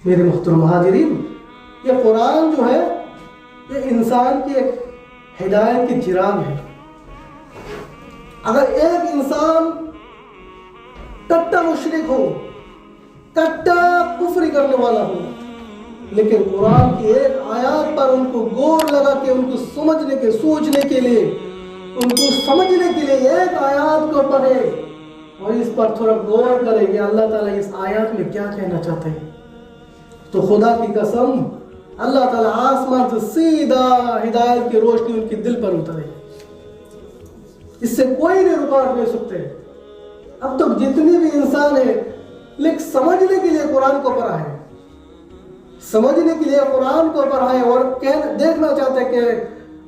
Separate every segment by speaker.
Speaker 1: मेरे मोहतरम हाजिरीन, ये कुरान जो है ये इंसान की एक हिदायत की चिराग है। अगर एक इंसान कट्टा मुशरिक हो, कट्टा कुफ्री करने वाला हो, लेकिन कुरान की एक आयत पर उनको गौर लगा के उनको समझने के सोचने के लिए, उनको समझने के लिए एक आयत को पढ़े और इस पर थोड़ा गौर करे कि अल्लाह ताला इस आयत में क्या कहना चाहते हैं, तो खुदा की कसम अल्लाह ताला आसमान से सीधा हिदायत की रोशनी उनके दिल पर उतारे। इससे कोई नहीं रुकावट दे सकते। अब तक जितनी भी इंसान है, लेकिन समझने के लिए कुरान को पढ़ा है, समझने के लिए कुरान को पढ़ा है और देखना चाहते हैं कि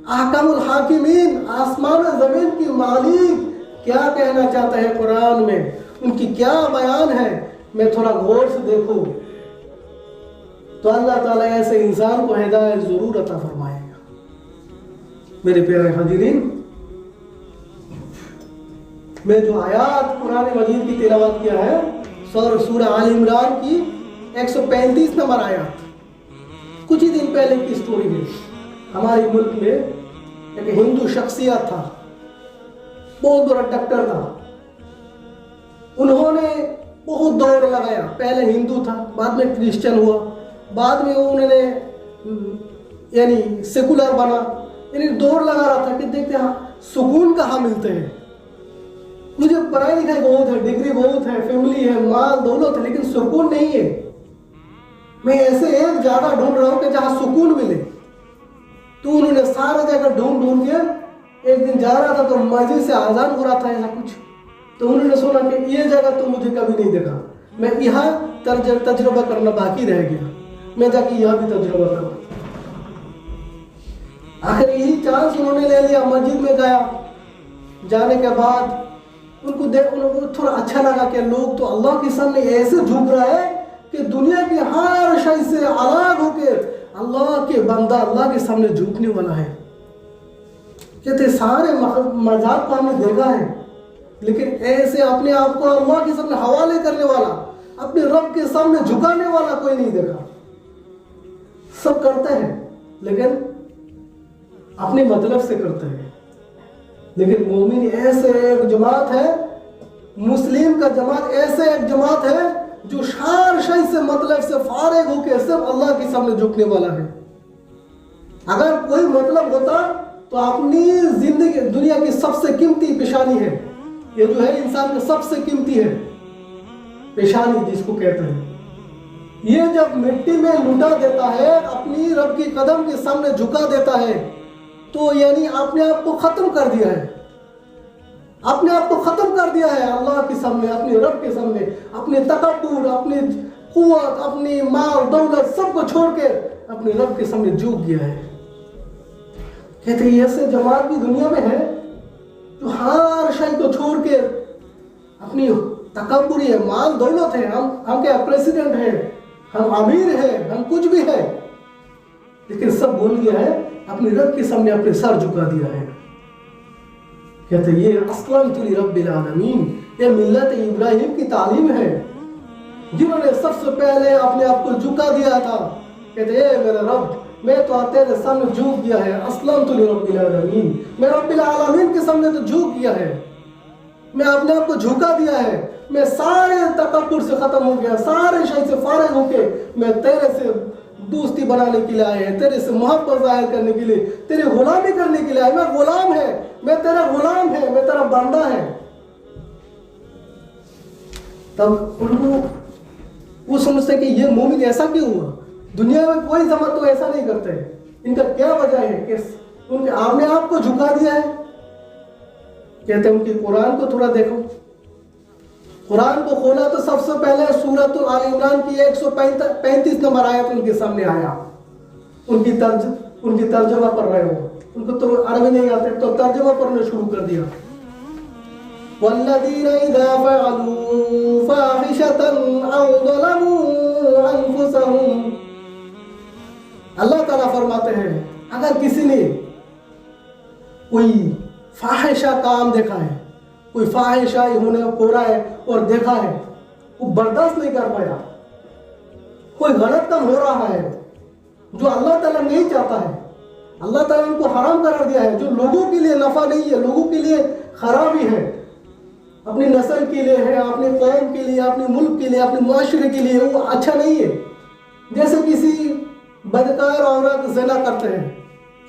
Speaker 1: अहकामुल हाकिमीन, आसमान और जमीन की मालिक क्या कहना चाहता है कुरान में, उनकी क्या बयान है, मैं थोड़ा गौर से देखूं, तो अल्लाह ताला ऐसे इंसान को हिदायत जरूर अता फरमाएगा। मेरे प्यारे हाजिरीन, मैं जो आयत कुरान मजीद की तिलावत किया है सूरह आल इमरान की 135 नंबर आयत, कुछ ही दिन पहले की स्टोरी है। हमारे मुल्क में एक हिंदू शख्सियत था, बहुत बड़ा डॉक्टर था। उन्होंने बहुत दौड़ लगाया, पहले हिंदू था, बाद में क्रिश्चियन हुआ, बाद में उन्होंने यानी सेकुलर बना, यानी दौड़ लगा रहा था कि देखते हाँ सुकून कहाँ मिलते हैं। मुझे पढ़ाई लिखाई बहुत है, डिग्री बहुत है, फैमिली है, माल दौलत है, लेकिन सुकून नहीं है। मैं ऐसे एक जगह ढूंढ रहा हूँ कि जहाँ सुकून मिले। तो उन्होंने सारा जगह ढूंढ ढूंढ के एक दिन जा रहा था तो मस्जिद से आजान हो रहा था ऐसा कुछ, तो उन्होंने सुना कि ये जगह तो मुझे कभी नहीं देखा, मैं यहाँ तजुर्बा करना बाकी रह गया, मैं जाके यहाँ भी तजुर्बा करूँ। आखिर यही चांस उन्होंने ले लिया, मस्जिद में गया। जाने के बाद उनको थोड़ा अच्छा लगा कि लोग तो अल्लाह के सामने ऐसे झुक रहा है कि दुनिया की हर शय से अलग होके अल्लाह के बंदा अल्लाह के सामने झुकने वाला है। कहते सारे मजाक को हमने देखा है, लेकिन ऐसे अपने आप को अल्लाह के सामने हवाले करने वाला, अपने रब के सामने झुकाने वाला कोई नहीं देखा। सब करते हैं लेकिन अपने मतलब से करते हैं। लेकिन मोमिन ऐसे एक जमात है, मुस्लिम का जमात ऐसे एक जमात है जो सार शय से मतलब से फारिग होकर सिर्फ अल्लाह के सामने झुकने वाला है। अगर कोई मतलब होता तो अपनी जिंदगी दुनिया की सबसे कीमती पेशानी है, ये जो है इंसान का सबसे कीमती है पेशानी जिसको कहते हैं, ये जब मिट्टी में लुटा देता है, अपनी रब की कदम के सामने झुका देता है, तो यानी अपने आप को खत्म कर दिया है, अपने आप को खत्म कर दिया है अल्लाह के सामने, अपने रब के सामने, अपने तकब्बुर, अपनी कुव्वत, अपनी माल दौलत सबको छोड़ के अपने रब के सामने झुक गया है। कहते हैं ऐसे जमात भी दुनिया में है जो हर शय को छोड़ के अपनी तकब्बुर है, माल दौलत है, हम क्या प्रेसिडेंट है, हम अमीर है, हम कुछ भी है, लेकिन सब भूल गया है, अपने रब के सामने अपने सर झुका दिया है। कहते ये अस्लमतु लिरब्बिल आलमीन, ये मिल्लत इब्राहिम की तालीम है, जिन्होंने सबसे पहले अपने आप को झुका दिया था। कहते ये मेरा रब, मैं तो तेरे सामने झुक गया है, अस्लमतु लिरब्बिल आलमीन, मैं रब्बिल आलमीन के सामने तो झुक गया है, मैं अपने आप को झुका दिया है, मैं सारे तकब्बुर से खत्म हो गया, सारे शय से फारिग होके मैं तेरे से दोस्ती बनाने के लिए आए हैं, तेरे से मोहब्बत जाहिर करने के लिए, तेरे गुलामी करने के लिए आए। मैं गुलाम है, मैं तेरा गुलाम है, मैं तेरा बंदा है। तब उनको वो समझते कि ये मोमिन ऐसा क्यों हुआ, दुनिया में कोई जमात तो ऐसा नहीं करते है, इनका क्या वजह है कि उनके आपने आप को झुका दिया है। कहते हैं उनके कुरान को थोड़ा देखो, कुरान को खोला तो सबसे पहले सूरह आल इमरान की 135 नंबर आयत उनके सामने आया। उनकी तर्जमा पढ़ रहे हो, उनको तो अरबी नहीं आते तो तर्जमा पढ़ना शुरू कर दिया। वल्लज़ीना इज़ा फ़अलू फ़ाहिशतन औ ज़लमू अनफुसहुम, अल्लाह ताला फरमाते हैं अगर किसी ने कोई फाहिशा काम देखा है, कोई फाहिशा होने हो रहा है और देखा है, वो बर्दाश्त नहीं कर पाया, कोई गलत काम हो रहा है जो अल्लाह ताला नहीं चाहता है, अल्लाह ताला उनको हराम करार दिया है, जो लोगों के लिए नफा नहीं है, लोगों के लिए खराबी है, अपनी नस्ल के लिए है, अपने कौम के लिए, अपने मुल्क के लिए, अपने मुआशरे के लिए, वो अच्छा नहीं है। जैसे किसी बदकार औरत ज़िना करते हैं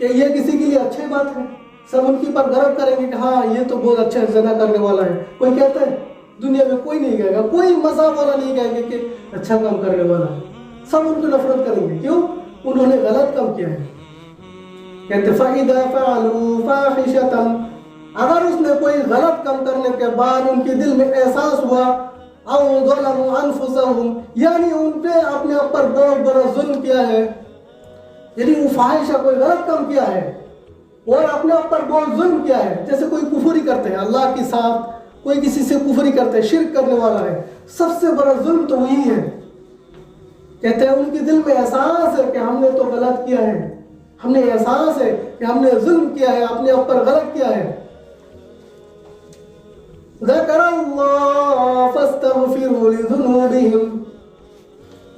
Speaker 1: कि ये किसी के लिए अच्छी बात है, सब उनके पर गर्व करेंगे कि हाँ ये तो बहुत अच्छा ज़िना करने वाला है। कोई कहता है? दुनिया में कोई नहीं कहेगा, कोई मज़ाक वाला नहीं कहेगा कि अच्छा काम करने वाला है, सब उनको नफरत करेंगे। क्यों? उन्होंने गलत काम किया है। कहते फ़इज़ा फ़अलू फ़ाहिशतन, अगर उसने कोई गलत काम करने के बाद उनके दिल में एहसास हुआ, औ ज़लमू अनफुसहुम, यानी उनपे अपने ऊपर बहुत बड़ा जुल्म किया है, यदि वो फाहिशा कोई गलत काम किया है और अपने ऊपर बहुत जुल्म किया है, जैसे कोई कुफरी करते हैं अल्लाह के साथ, कोई किसी से कुफरी करते हैं, शिर्क करने वाला है, सबसे बड़ा जुल्म तो वही है। कहते हैं उनके दिल में एहसास है कि हमने तो गलत किया है, हमने एहसास है कि हमने जुल्म किया है, अपने ऊपर गलत किया है। ज़करल्लाह फस्तगफिरू लिज़ुनूबिहिम,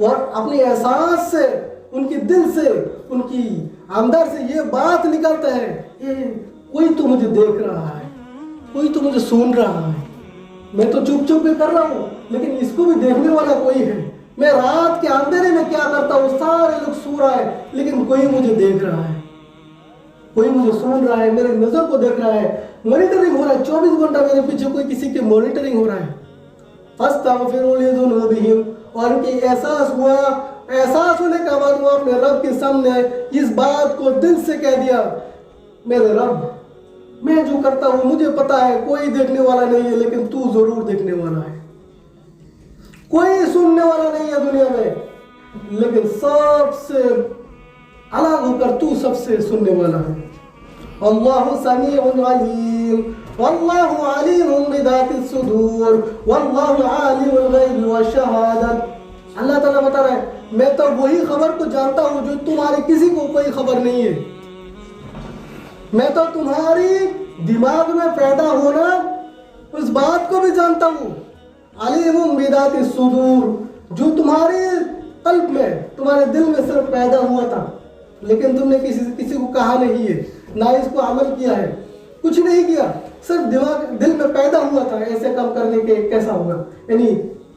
Speaker 1: और अपने एहसास से, उनके दिल से, उनकी अंदर से ये बात निकलता है कि कोई तो मुझे देख रहा है, कोई तो मुझे सुन रहा है, मैं तो चुप चुप के कर रहा हूँ लेकिन इसको भी देखने वाला कोई है। मैं रात के अंधेरे में क्या करता हूँ, सारे लोग सो रहा है लेकिन कोई मुझे देख रहा है, कोई मुझे सुन रहा है, मेरे नजर को देख रहा है, मॉनिटरिंग हो रहा है, 24 घंटा मेरे पीछे कोई किसी के मॉनिटरिंग हो रहा है। फस्तगफिरू लिज़ुनूबिहिम, और उनकी एहसास हुआ, एहसास होने के बाद वो अपने रब के सामने इस बात को दिल से कह दिया, मेरे रब, मैं जो करता हूँ मुझे पता है कोई देखने वाला नहीं है लेकिन तू जरूर देखने वाला है, कोई सुनने वाला नहीं है दुनिया में लेकिन सबसे अलग होकर तू सबसे सुनने वाला है। अल्लाहु समीउन अलीम, वल्लाहु अलीमुम बिदातिस सुदूर, वल्लाहु आलिमुल गैबि वश्शहादत। अल्लाह ताला बता रहा है मैं तो वही खबर को जानता हूँ जो तुम्हारे किसी को कोई खबर नहीं है, मैं तो तुम्हारी दिमाग में पैदा होना उस बात को भी जानता हूँ। अलीमुम बिदातिस सुदूर, जो तुम्हारे कल्ब में, तुम्हारे दिल में सिर्फ पैदा हुआ था लेकिन तुमने किसी को कहा नहीं है, ना इसको अमल किया है, कुछ नहीं किया, सिर्फ दिल में पैदा हुआ था ऐसे काम करने के, कैसा होगा, यानी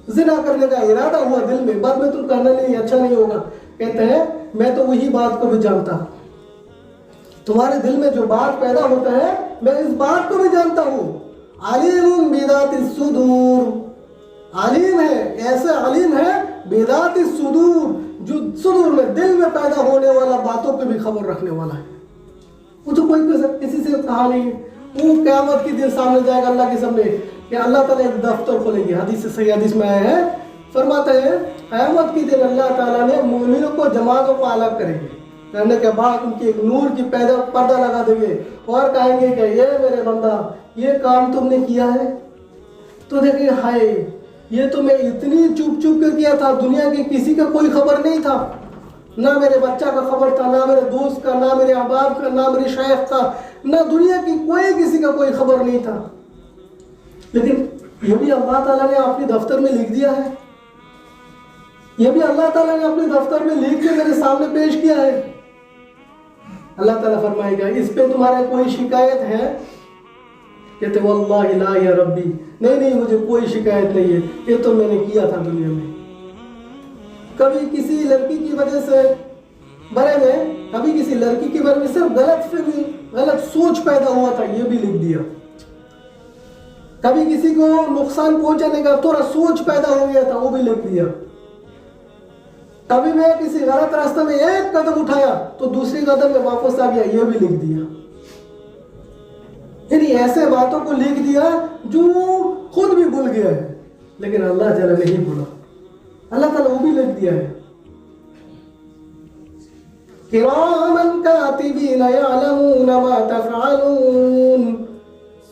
Speaker 1: जिना करने का इरादा हुआ दिल में, बाद में तुम करना नहीं, अच्छा नहीं होगा। कहते हैं मैं तो वही बात को भी जानता, तुम्हारे दिल में जो बात पैदा होता है मैं इस बात को भी जानता हूँ। अलीमुम बिदातिस सुदूर, अलीम है, ऐसे अलीम है बिदातिस सुदूर, जो सुदूर में, दिल में पैदा होने वाला बातों की भी खबर रखने वाला है। वो तो कोई किसी से कहा नहीं, वो क़यामत के दिन सामने जाएगा अल्लाह के सामने कि अल्लाह ताला एक दफ्तर खोलेंगे। हदीस सही हदीस में आया है, फरमाते हैं क़यामत के दिन अल्लाह ताला ने मोमिनों को जमातों को अलग करेंगे, करने के बाद उनकी एक नूर की पर्दा लगा देंगे और कहेंगे कि ये मेरे बंदा ये काम तुमने किया है, तो देखिए हाय ये तो मैं इतनी चुप चुप कर किया था, दुनिया के किसी का कोई खबर नहीं था, ना मेरे बच्चा का खबर था, ना मेरे दोस्त का, ना मेरे अहबाब का, ना मेरे शेख का, ना दुनिया की कोई किसी का कोई खबर नहीं था, लेकिन ये भी अल्लाह ताला ने अपने दफ्तर में लिख दिया है, ये भी अल्लाह ताला ने अपने दफ्तर में लिख के मेरे सामने पेश किया है। अल्लाह ताला फरमाएगा इस पे तुम्हारे कोई शिकायत है? कहते वल्लाहि ला या रब्बी, नहीं मुझे कोई शिकायत नहीं है, ये तो मैंने किया था दुनिया में, कभी किसी लड़की की वजह से बारे में, कभी किसी लड़की के बारे में सिर्फ गलत सोच पैदा हुआ था, ये भी लिख दिया, कभी किसी को नुकसान पहुंचाने का थोड़ा सोच पैदा हो गया था, वो भी लिख दिया, कभी मैं किसी गलत रास्ते में एक कदम उठाया तो दूसरी कदम में वापस आ गया, ये भी लिख दिया। यानी ऐसे बातों को लिख दिया जो खुद भी भूल गया है, लेकिन अल्लाह ताला नहीं भूला, अल्लाह ताला वो भी लिख दिया है। किरामन कातिबीन यअलमून मा तफअलून,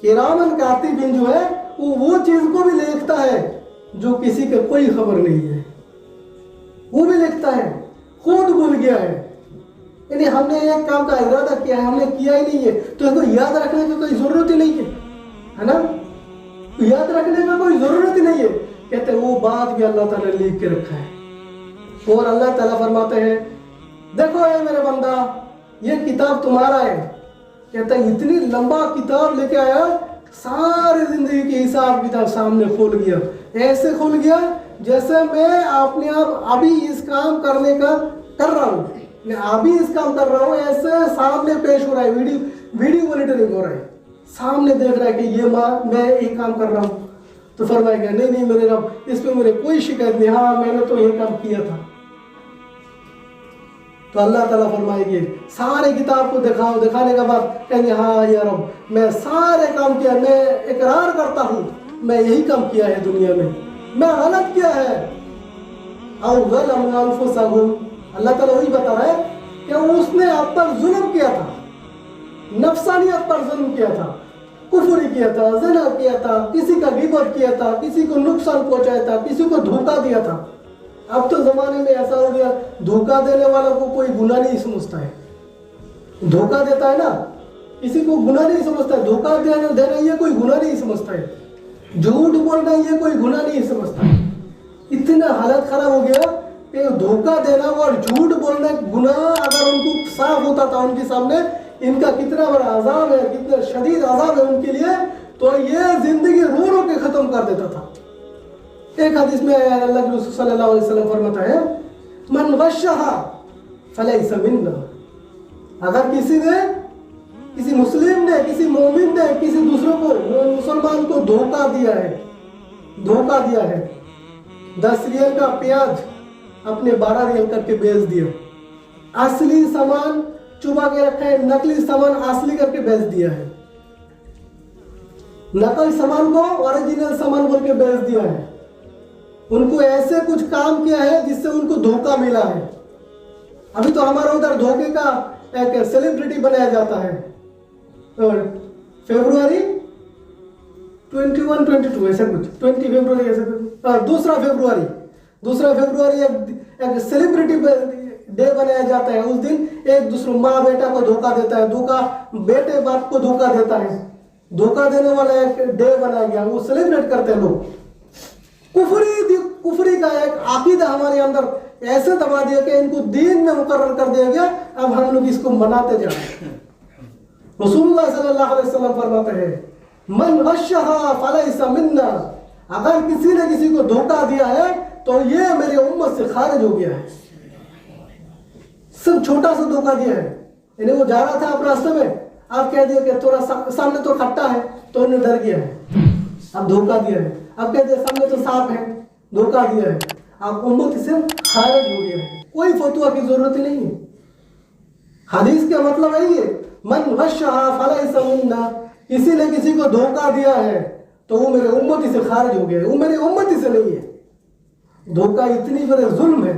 Speaker 1: किरामन कातिबीन जो है वो चीज को भी लिखता है जो किसी का कोई खबर नहीं है, वो भी लिखता है, खुद भूल गया है। यानी हमने एक काम का इरादा किया है, हमने किया ही नहीं है, तो इसको याद रखने की कोई जरूरत ही नहीं है ना, याद रखने का कोई जरूरत ही नहीं है। कहते वो बात भी अल्लाह ताला लिख के रखा है, और अल्लाह ताला फरमाते हैं, देखो ये मेरे बंदा, ये किताब तुम्हारा है। कहता है इतनी लंबा किताब लेके आया, सारी जिंदगी के हिसाब किताब सामने खोल गया। ऐसे खोल गया जैसे मैं अपने आप अभी इस काम करने का कर रहा हूँ, मैं अभी इस काम कर रहा हूँ, ऐसे सामने पेश हो रहा है, वीडियो मॉनिटरिंग हो रहा है, सामने देख रहा है कि ये मैं एक काम कर रहा हूँ। तो फरमाएगा नहीं नहीं मेरे रब, इस पे मेरे कोई शिकायत नहीं, हाँ मैंने तो ये काम किया था। तो अल्लाह ताला फरमाएंगे सारे किताब को दिखाओ, दिखाने के बाद कहेंगे हाँ या रब मैं सारे काम किया, मैं इकरार करता हूँ मैं यही काम किया है दुनिया में, मैं गलत किया है। अल्लाह ताला वही बता रहा है कि उसने आप पर जुल्म किया था, नफ्सानियत पर जुल्म किया था, कुफरी किया था, ज़िना किया था, किसी का गिबत किया था, किसी को नुकसान पहुंचाया था, किसी को धोखा दिया था। अब तो जमाने में ऐसा हो गया, धोखा देने वाला को कोई गुनाह नहीं समझता है। धोखा देता है ना, किसी को गुनाह नहीं समझता है, धोखा देना ये कोई गुनाह नहीं समझता है, झूठ बोलना ये कोई गुनाह नहीं समझता है। इतना हालत खराब हो गया कि धोखा देना और झूठ बोलना गुनाह अगर उनको साफ होता था उनके सामने, इनका कितना बड़ा अजाब है, कितना शदीद अजाब है उनके लिए, तो ये जिंदगी रो रो के खत्म कर देता था। एक हदीस में अल्लाह के रसूल सल्लल्लाहु अलैहि वसल्लम फरमाता है, मन गश्शहा फलैसा मिन्ना। अगर किसी मुस्लिम ने, किसी मोमिन ने किसी दूसरों को, मुसलमान को धोखा दिया है, 10 रियल का प्याज अपने 12 रियल करके बेच दिया, असली सामान चुबा के रखा है, नकली सामान असली करके बेच दिया है, नकली सामान को ओरिजिनल सामान बोल के बेच दिया है, उनको ऐसे कुछ काम किया है जिससे उनको धोखा मिला है। अभी तो हमारा उधर धोखे का एक सेलिब्रिटी बनाया जाता है, और फरवरी 21-22 ऐसा कुछ, 20 फरवरी ऐसा कुछ, 2 फरवरी एक सेलिब्रिटी डे बनाया जाता है। उस दिन एक दूसरे माँ बेटा को धोखा देता है, बेटे बाप को धोखा देता है, धोखा देने वाला एक डे बनाया गया, वो सेलिब्रेट करते हैं लोग। कुफरी का एक अकीदा हमारे अंदर ऐसे दबा दिया कि इनको दीन में मुकर्रर कर दिया गया, अब हम लोग इसको मनाते जा रहे हैं। रसूलुल्लाह सल्लल्लाहु अलैहि वसल्लम फरमाते हैं, मन गश्शहा फलैसा मिन्ना। अगर किसी ने किसी को धोखा दिया है तो ये मेरी उम्मत से खारिज हो गया है। सिर्फ छोटा सा धोखा दिया है, यानी वो जा रहा था आप रास्ते में, आप कह दिया कि थोड़ा सामने तो खट्टा है, तो उन्हें डर गया है, अब धोखा दिया है। अब कह दिया सामने तो सांप है, धोखा दिया है, आप उम्मत से खारिज हो गया है, कोई फतवा की जरूरत ही नहीं है। हदीस का मतलब यही है, मन गश्शहा फलैसा मिन्ना। किसी ने किसी को धोखा दिया है तो वो मेरे उम्मती से खारिज हो गया है, वो मेरी उम्मती से नहीं है। धोखा इतनी बड़े जुल्म है,